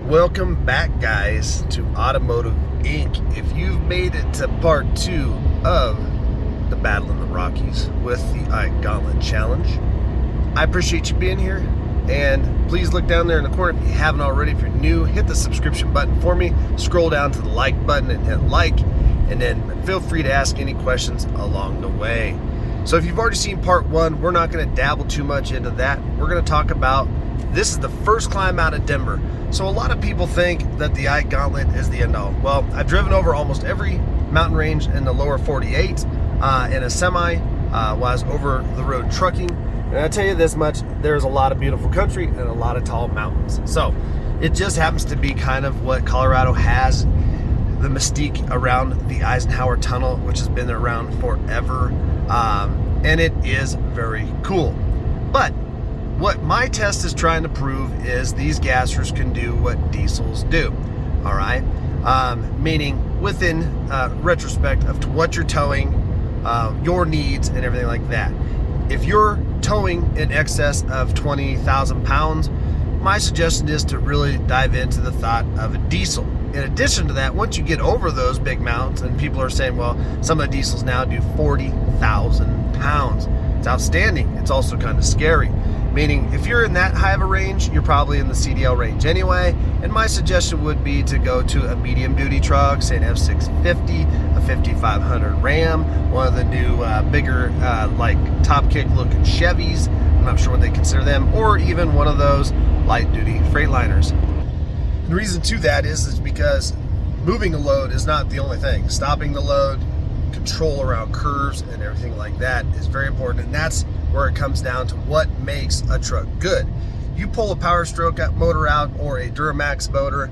Welcome back, guys, to Automotive Inc. If you've made it to part 2 of the Battle in the Rockies with the Ike Gauntlet Challenge, I appreciate you being here. And please look down there in the corner if you haven't already. If you're new, hit the subscription button for me. Scroll down to the like button and hit like. And then feel free to ask any questions along the way. So if you've already seen part 1, we're not going to dabble too much into that. We're going to talk about, this is the first climb out of Denver. So a lot of people think that the Ike Gauntlet is the end all. Well, I've driven over almost every mountain range in the lower 48 in a semi while I was over the road trucking. And I tell you this much, there's a lot of beautiful country and a lot of tall mountains. So it just happens to be kind of what Colorado has, the mystique around the Eisenhower Tunnel, which has been around forever. And it is very cool. But what my test is trying to prove is these gassers can do what diesels do, all right? Meaning within retrospect of what you're towing, your needs and everything like that. If you're towing in excess of 20,000 pounds, my suggestion is to really dive into the thought of a diesel. In addition to that, once you get over those big mountains, and people are saying, well, some of the diesels now do 40,000 pounds. It's outstanding. It's also kind of scary. Meaning, if you're in that high of a range, you're probably in the CDL range anyway. And my suggestion would be to go to a medium-duty truck, say an F-650, a 5500 Ram, one of the new bigger, like top-kick looking Chevys. I'm not sure what they consider them, or even one of those light-duty Freightliners. And the reason to that is because moving a load is not the only thing. Stopping the load, control around curves, and everything like that is very important, and that's where it comes down to what makes a truck good. You pull a Power Stroke motor out, or a Duramax motor,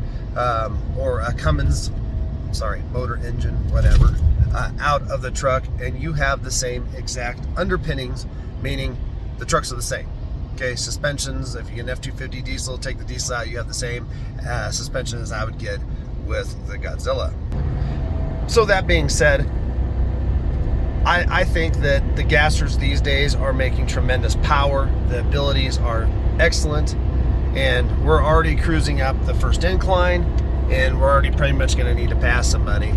or a Cummins, motor engine, whatever, out of the truck, and you have the same exact underpinnings, meaning the trucks are the same. Okay, suspensions, if you get an F-250 diesel, take the diesel out, you have the same suspension as I would get with the Godzilla. So that being said, I think that the gassers these days are making tremendous power. The abilities are excellent, and we're already cruising up the first incline, and we're already pretty much going to need to pass somebody.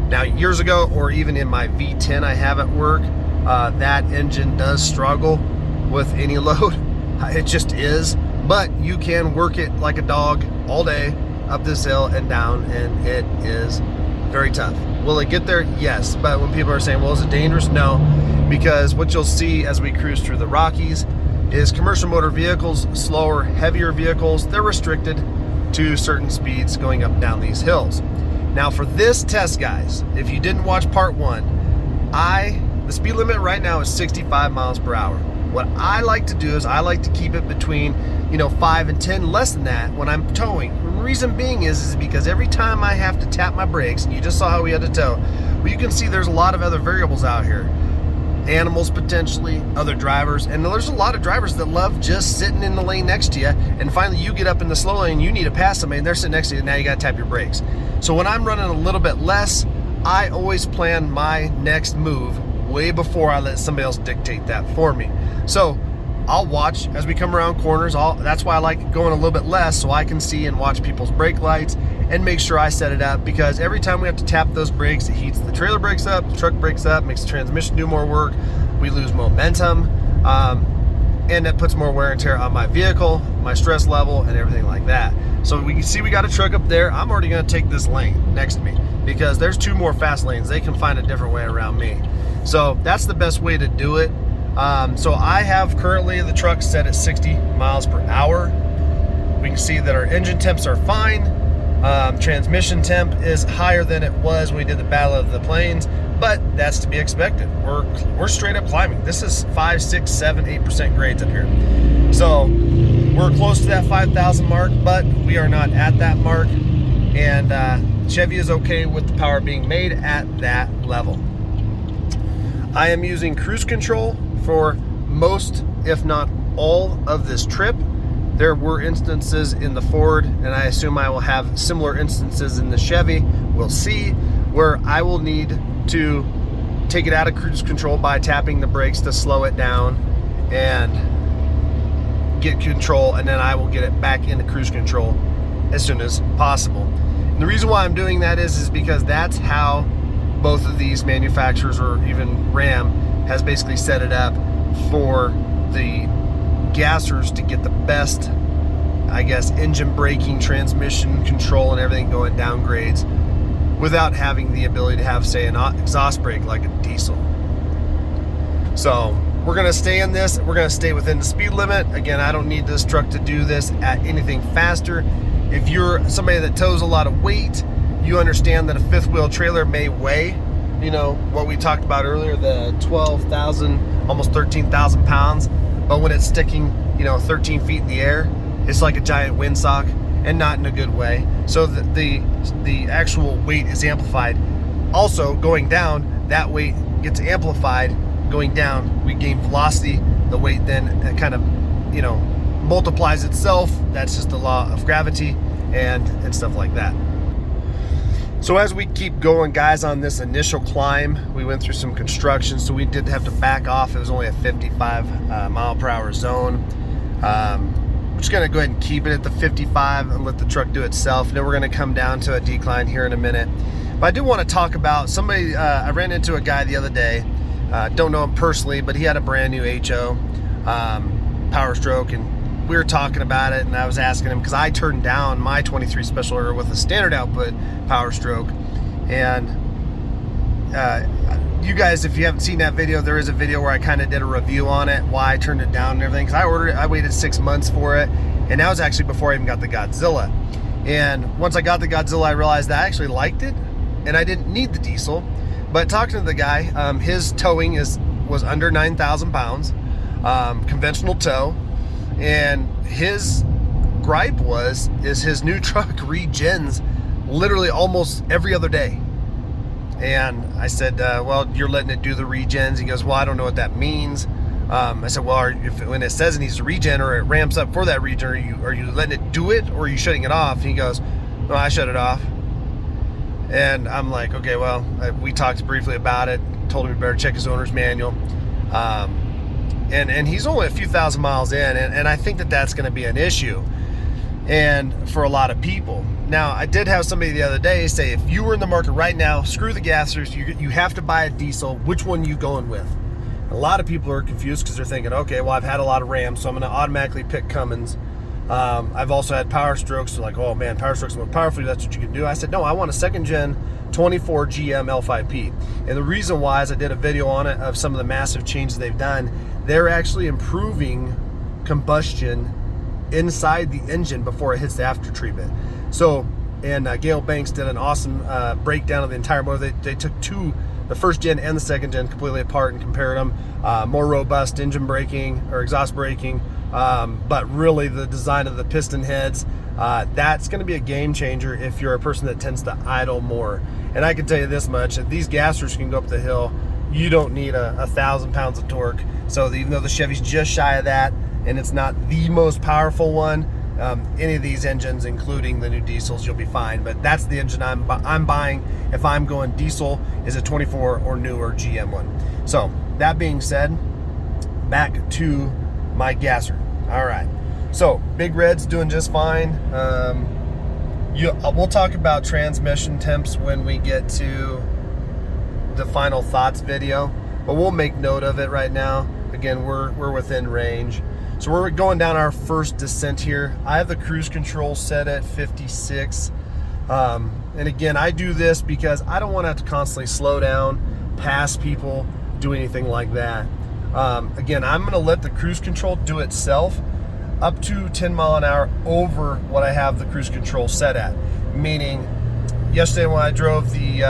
Now, years ago, or even in my V10 I have at work, that engine does struggle with any load. It just is, but you can work it like a dog all day up this hill and down, and it is very tough. Will it get there? Yes. But when people are saying, well, is it dangerous? No, because what you'll see as we cruise through the Rockies is commercial motor vehicles, slower, heavier vehicles, they're restricted to certain speeds going up and down these hills. Now for this test, guys, if you didn't watch part 1, the speed limit right now is 65 miles per hour. What I like to do is I like to keep it between 5 and 10, less than that when I'm towing. The reason being is because every time I have to tap my brakes, and you just saw how we had to tow, well, you can see there's a lot of other variables out here. Animals potentially, other drivers, and there's a lot of drivers that love just sitting in the lane next to you, and finally you get up in the slow lane, you need to pass somebody, and they're sitting next to you, and now you gotta tap your brakes. So when I'm running a little bit less, I always plan my next move way before I let somebody else dictate that for me. So I'll watch as we come around corners. That's why I like going a little bit less, so I can see and watch people's brake lights and make sure I set it up, because every time we have to tap those brakes, it heats the trailer brakes up, the truck brakes up, makes the transmission do more work, we lose momentum, and it puts more wear and tear on my vehicle, my stress level, and everything like that. So we can see we got a truck up there. I'm already going to take this lane next to me, because there's 2 more fast lanes. They can find a different way around me. So that's the best way to do it. So I have currently the truck set at 60 miles per hour. We can see that our engine temps are fine. Transmission temp is higher than it was when we did the Battle of the Plains, but that's to be expected. We're straight up climbing. This is 5, 6, 7, 8% grades up here. So we're close to that 5,000 mark, but we are not at that mark. And Chevy is okay with the power being made at that level. I am using cruise control for most, if not all, of this trip. There were instances in the Ford, and I assume I will have similar instances in the Chevy, we'll see, where I will need to take it out of cruise control by tapping the brakes to slow it down and get control, and then I will get it back into cruise control as soon as possible. And the reason why I'm doing that is because that's how both of these manufacturers, or even Ram, has basically set it up for the gassers to get the best, I guess, engine braking, transmission control, and everything going down grades without having the ability to have, say, an exhaust brake like a diesel. So we're gonna stay in this. We're gonna stay within the speed limit. Again, I don't need this truck to do this at anything faster. If you're somebody that tows a lot of weight, you understand that a fifth wheel trailer may weigh, you know, what we talked about earlier, the 12,000, almost 13,000 pounds. But when it's sticking, you know, 13 feet in the air, it's like a giant windsock, and not in a good way. So the actual weight is amplified. Also, going down, that weight gets amplified. Going down, we gain velocity. The weight then kind of, you know, multiplies itself. That's just the law of gravity and stuff like that. So as we keep going, guys, on this initial climb, we went through some construction, so we did have to back off. It was only a 55 mile per hour zone. We're just gonna go ahead and keep it at the 55 and let the truck do itself. And then we're gonna come down to a decline here in a minute. But I do want to talk about somebody. I ran into a guy the other day. Don't know him personally, but he had a brand new HO Power Stroke, and we were talking about it, and I was asking him, because I turned down my 23 special order with a standard output Power Stroke. And you guys, if you haven't seen that video, there is a video where I kind of did a review on it, why I turned it down and everything, because I ordered it, I waited 6 months for it, and that was actually before I even got the Godzilla. And once I got the Godzilla, I realized that I actually liked it, and I didn't need the diesel. But talking to the guy, his towing was under 9,000 pounds, conventional tow, and his gripe is his new truck regens literally almost every other day. And I said, well, you're letting it do the regens. He goes, well, I don't know what that means. I said, well, when it says it needs to regen, or it ramps up for that regen, are you letting it do it, or are you shutting it off? And he goes, no, I shut it off. And I'm like, okay, well, we talked briefly about it, told him he better check his owner's manual. And he's only a few thousand miles in, and I think that that's going to be an issue, and for a lot of people. Now, I did have somebody the other day say, if you were in the market right now, screw the gassers, you have to buy a diesel, which one are you going with? A lot of people are confused because they're thinking, okay, well, I've had a lot of Rams, so I'm going to automatically pick Cummins. I've also had Power Strokes, so like, oh man, Power Strokes are more powerful, that's what you can do. I said, no, I want a second gen 24 GM L5P. And the reason why is I did a video on it of some of the massive changes they've done. They're actually improving combustion inside the engine before it hits the after treatment. So, and Gail Banks did an awesome breakdown of the entire motor. They took the first gen and the second gen completely apart and compared them. More robust engine braking or exhaust braking, but really the design of the piston heads, that's going to be a game changer if you're a person that tends to idle more. And I can tell you this much, if these gassers can go up the hill, you don't need 1,000 pounds of torque. So even though the Chevy's just shy of that, and it's not the most powerful one, any of these engines, including the new diesels, you'll be fine. But that's the engine I'm buying if I'm going diesel, is a 24 or newer GM one. So that being said, back to my gasser. All right, so Big Red's doing just fine. We'll talk about transmission temps when we get to the final thoughts video, but we'll make note of it right now. Again, we're within range. So we're going down our first descent here. I have the cruise control set at 56. And again, I do this because I don't want to have to constantly slow down, pass people, do anything like that. Again, I'm going to let the cruise control do itself up to 10 mile an hour over what I have the cruise control set at. Meaning, yesterday when I drove the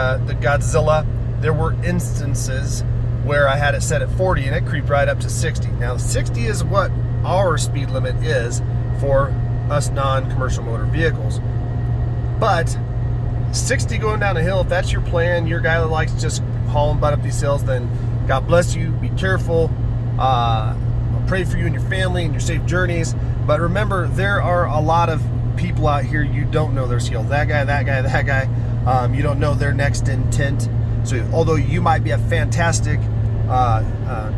Godzilla, there were instances where I had it set at 40 and it creeped right up to 60. Now 60 is what our speed limit is for us non-commercial motor vehicles. But 60 going down a hill, if that's your plan, you're a guy that likes just hauling butt up these hills, then God bless you, be careful. I'll pray for you and your family and your safe journeys. But remember, there are a lot of people out here, you don't know their skill. That guy, that guy, that guy. You don't know their next intent. So although you might be a fantastic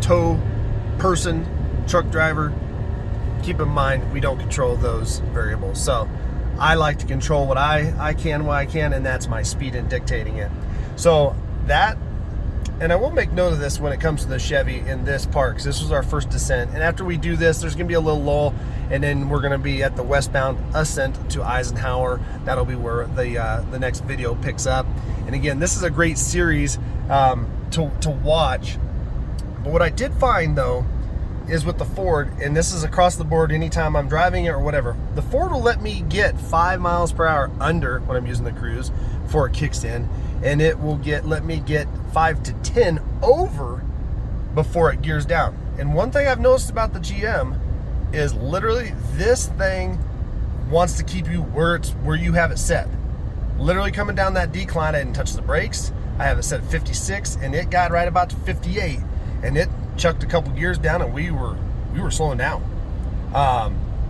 tow person, truck driver, keep in mind we don't control those variables. So I like to control what I can when I can, and that's my speed in dictating it. So that, and I will make note of this when it comes to the Chevy in this part, because this was our first descent. And after we do this, there's going to be a little lull, and then we're going to be at the westbound ascent to Eisenhower. That'll be where the next video picks up. And again, this is a great series to watch. But what I did find, though, is with the Ford, and this is across the board anytime I'm driving it or whatever, the Ford will let me get 5 miles per hour under when I'm using the cruise before it kicks in, and it will let me get 5 to 10 over before it gears down. And one thing I've noticed about the GM is literally this thing wants to keep you where you have it set. Literally coming down that decline, I didn't touch the brakes. I have it set at 56, and it got right about to 58, and it chucked a couple gears down, and we were slowing down.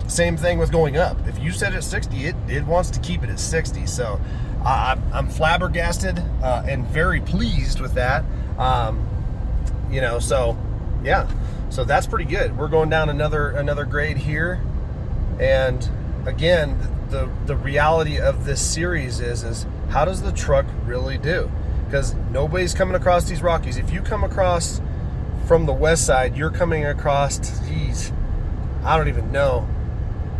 Same thing with going up. If you set it at 60, it wants to keep it at 60. So I'm flabbergasted and very pleased with that. You know, so yeah, so that's pretty good. We're going down another grade here, and again, the reality of this series is how does the truck really do? Because nobody's coming across these Rockies. If you come across from the west side, you're coming across, geez, I don't even know,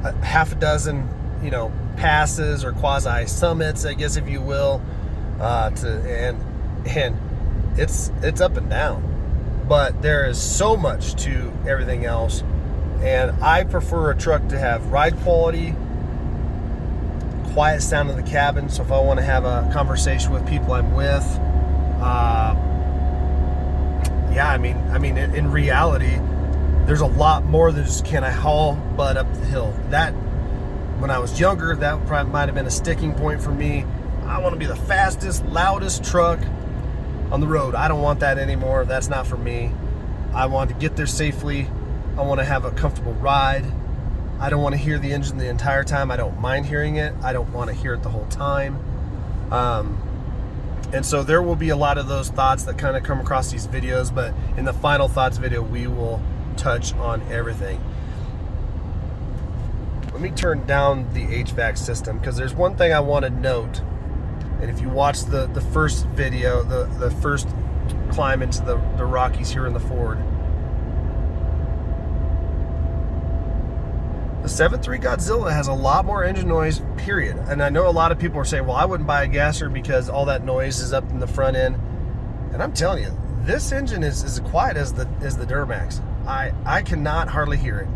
a half a dozen, you know, passes or quasi summits, I guess, if you will, and it's up and down, but there is so much to everything else. And I prefer a truck to have ride quality, quiet sound in the cabin. So if I want to have a conversation with people I'm with, yeah, I mean, in reality, there's a lot more than just can I haul butt up the hill. That, when I was younger, that probably might have been a sticking point for me. I want to be the fastest, loudest truck on the road. I don't want that anymore. That's not for me. I want to get there safely. I want to have a comfortable ride. I don't want to hear the engine the entire time. I don't mind hearing it. I don't want to hear it the whole time. And so there will be a lot of those thoughts that kind of come across these videos, but in the final thoughts video, we will touch on everything. Let me turn down the HVAC system, because there's one thing I want to note. And if you watch the first video, the first climb into the Rockies here in the Ford, the 7.3 Godzilla has a lot more engine noise, period. And I know a lot of people are saying, well, I wouldn't buy a gasser because all that noise is up in the front end. And I'm telling you, this engine is as quiet as the Duramax. I cannot hardly hear it,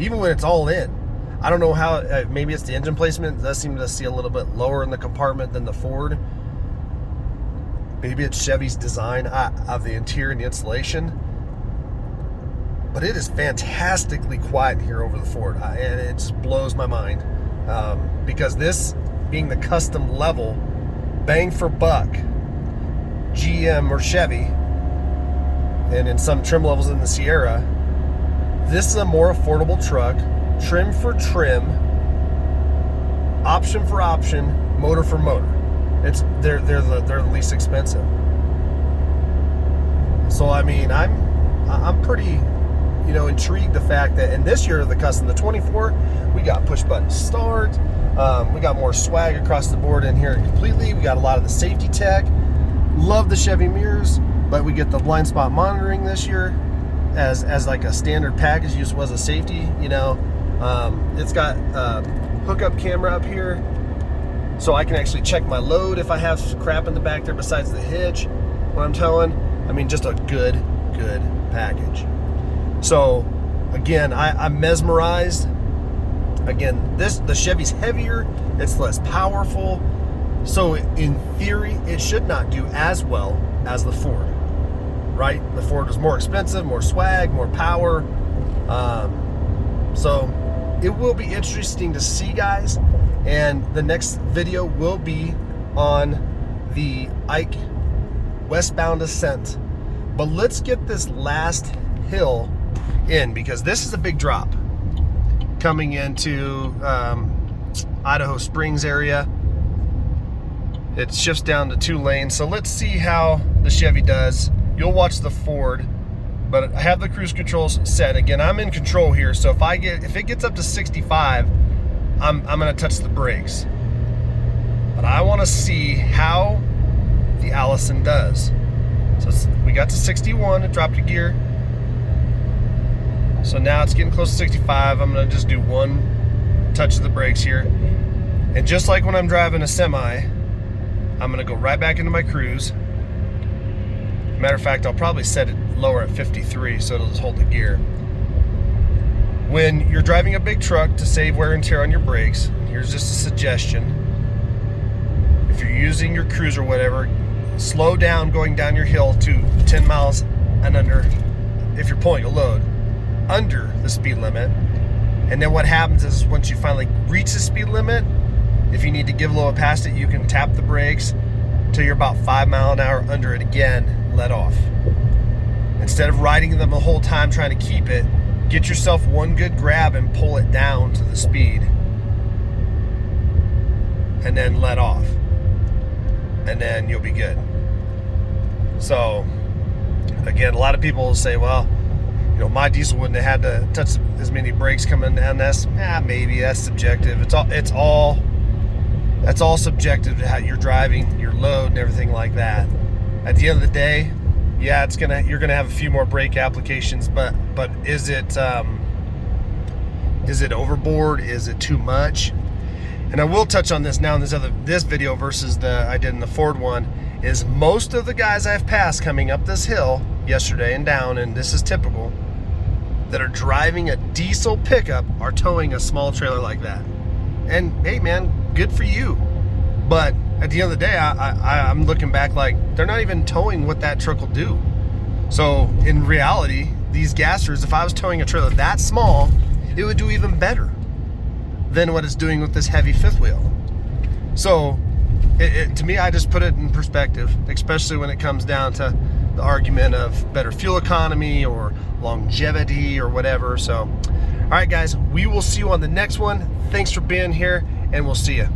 even when it's all in. I don't know how, maybe it's the engine placement. It does seem to see a little bit lower in the compartment than the Ford. Maybe it's Chevy's design of the interior and the insulation. But it is fantastically quiet here over the Ford, and it just blows my mind, because this being the custom level, bang for buck, GM or Chevy, and in some trim levels in the Sierra, this is a more affordable truck, trim for trim, option for option, motor for motor. They're the least expensive. So I mean, I'm pretty, you know, intrigued the fact that in this year of the custom, the 24, we got push button start. We got more swag across the board in here completely. We got a lot of the safety tech. Love the Chevy mirrors, but we get the blind spot monitoring this year as like a standard package, used was a safety, you know. It's got hookup camera up here, so I can actually check my load if I have crap in the back there besides the hitch when I'm towing. I mean, just a good package. So again, I'm mesmerized. Again, the Chevy's heavier, it's less powerful, so in theory it should not do as well as the Ford, right? The Ford is more expensive, more swag, more power. So it will be interesting to see, guys, and the next video will be on the Ike westbound ascent. But let's get this last hill in, because this is a big drop coming into Idaho Springs area. It shifts down to 2 lanes, so let's see how the Chevy does. You'll watch the Ford, but I have the cruise controls set. Again, I'm in control here, so if it gets up to 65, I'm gonna touch the brakes. But I wanna see how the Allison does. So we got to 61, it dropped a gear. So now it's getting close to 65. I'm gonna just do one touch of the brakes here. And just like when I'm driving a semi, I'm gonna go right back into my cruise. Matter of fact, I'll probably set it lower at 53 so it'll just hold the gear. When you're driving a big truck, to save wear and tear on your brakes, here's just a suggestion. If you're using your cruise or whatever, slow down going down your hill to 10 miles and under if you're pulling a load under the speed limit. And then what happens is once you finally reach the speed limit, if you need to give a little past it, you can tap the brakes till you're about 5 miles an hour under it again, let off. Instead of riding them the whole time trying to keep it, get yourself one good grab and pull it down to the speed. And then let off. And then you'll be good. So, again, a lot of people will say, well, you know, my diesel wouldn't have had to touch as many brakes coming down this. Maybe that's subjective. That's all subjective to how you're driving, your load, and everything like that. At the end of the day, yeah, you're gonna have a few more brake applications, but is it overboard? Is it too much? And I will touch on this now in this video versus I did in the Ford one, is most of the guys I've passed coming up this hill yesterday and down, and this is typical, that are driving a diesel pickup are towing a small trailer like that. And hey man, good for you. But at the end of the day, I'm looking back like they're not even towing what that truck will do. So in reality, these gassers, if I was towing a trailer that small, it would do even better than what it's doing with this heavy fifth wheel. So to me, I just put it in perspective, especially when it comes down to the argument of better fuel economy or longevity or whatever. So, all right guys, we will see you on the next one. Thanks for being here, and we'll see you.